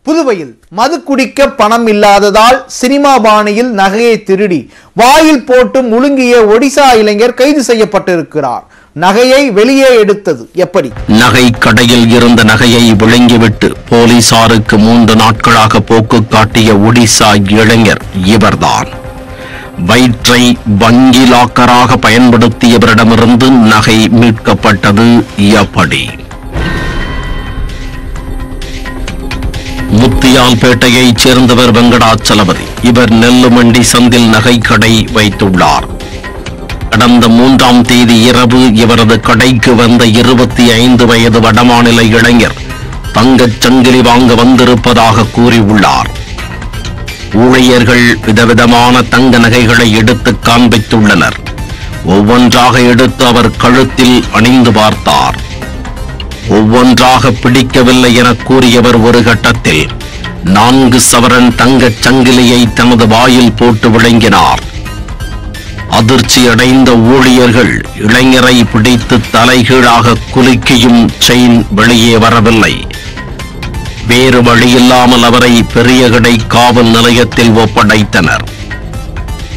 புதுவையில் மது குடிக்க பணம் இல்லாததால் சினிமா பாணியில் நகையை திருடி வாயில் போட்டு முழுங்கிய ஒடிசா இளைஞர் கைது செய்யப்பட்டிருக்கிறார். நகையை வெளியே எடுத்தது எப்படி? நகை கடையில் இருந்த நகையை விழுங்கிவிட்டு போலீசாருக்கு 3 நாட்களாக போக்கு காட்டிய ஒடிசா இளைஞர் இவர்தான். வயிற்றை வங்கி லாக்கராக பயன்படுத்தியவரிடமிருந்து நகை மீட்கப்பட்டது எப்படி? முத்தியால்பேட்டையைச் சேர்ந்தவர் வெங்கடாச்சலபதி. இவர் நெல்லுமண்டி சந்தில் நகை கடை வைத்துள்ளார். கடந்த 3ஆம் தேதி இரவு இவரது கடைக்கு வந்த 25 வயது வடமாநில இளைஞர் தங்கச் சங்கிலி வாங்க வந்திருப்பதாக கூறியுள்ளார். ஊழியர்கள் விதவிதமான தங்க நகைகளை எடுத்து காண்பித்துள்ளனர். ஒவ்வொன்றாக எடுத்து அவர் கழுத்தில் அணிந்து பார்த்தார். ஒவ்வொன்றாக பிடிக்கவில்லை என கூறியவர் ஒரு கட்டத்தில் 4 சவரன் தங்கச் சங்கிலியை தனது வாயில் போட்டு விழுங்கினார். அதிர்ச்சி அடைந்த ஊழியர்கள் இளைஞரை பிடித்து தலைகீழாக குலுக்கியும் செயின் வெளியே வரவில்லை. வேறு வழியில்லாமல் அவரை பெரியகடை காவல் நிலையத்தில் ஒப்படைத்தனர்.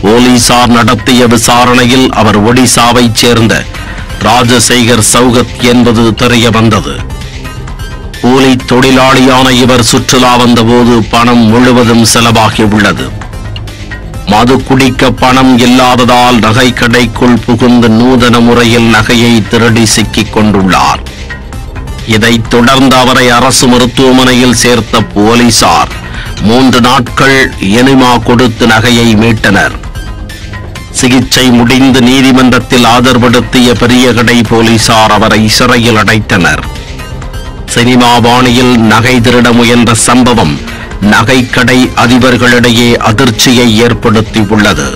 போலீசார் நடத்திய விசாரணையில் அவர் ஒடிசாவைச் சேர்ந்த ராஜசேகர் சௌகத் என்பது தெரிய வந்தது. கூலி தொழிலாளியான இவர் சுற்றுலா வந்தபோது பணம் முழுவதும் செலவாகியுள்ளது. மது குடிக்க பணம் இல்லாததால் நகை கடைக்குள் புகுந்து நூதன முறையில் நகையை திருடி சிக்கிக் கொண்டுள்ளார். இதைத் தொடர்ந்து அவரை அரசு மருத்துவமனையில் சேர்த்த போலீசார் 3 நாட்கள் எனிமா கொடுத்து நகையை மீட்டனர். சிகிச்சை முடிந்து நீதிமன்றத்தில் ஆஜர்படுத்திய பெரியகடை போலீசார் அவரை சிறையில் அடைத்தனர். சினிமா பாணியில் நகை திருட முயன்ற சம்பவம் நகைக்கடை அதிபர்களிடையே அதிர்ச்சியை ஏற்படுத்தியுள்ளது.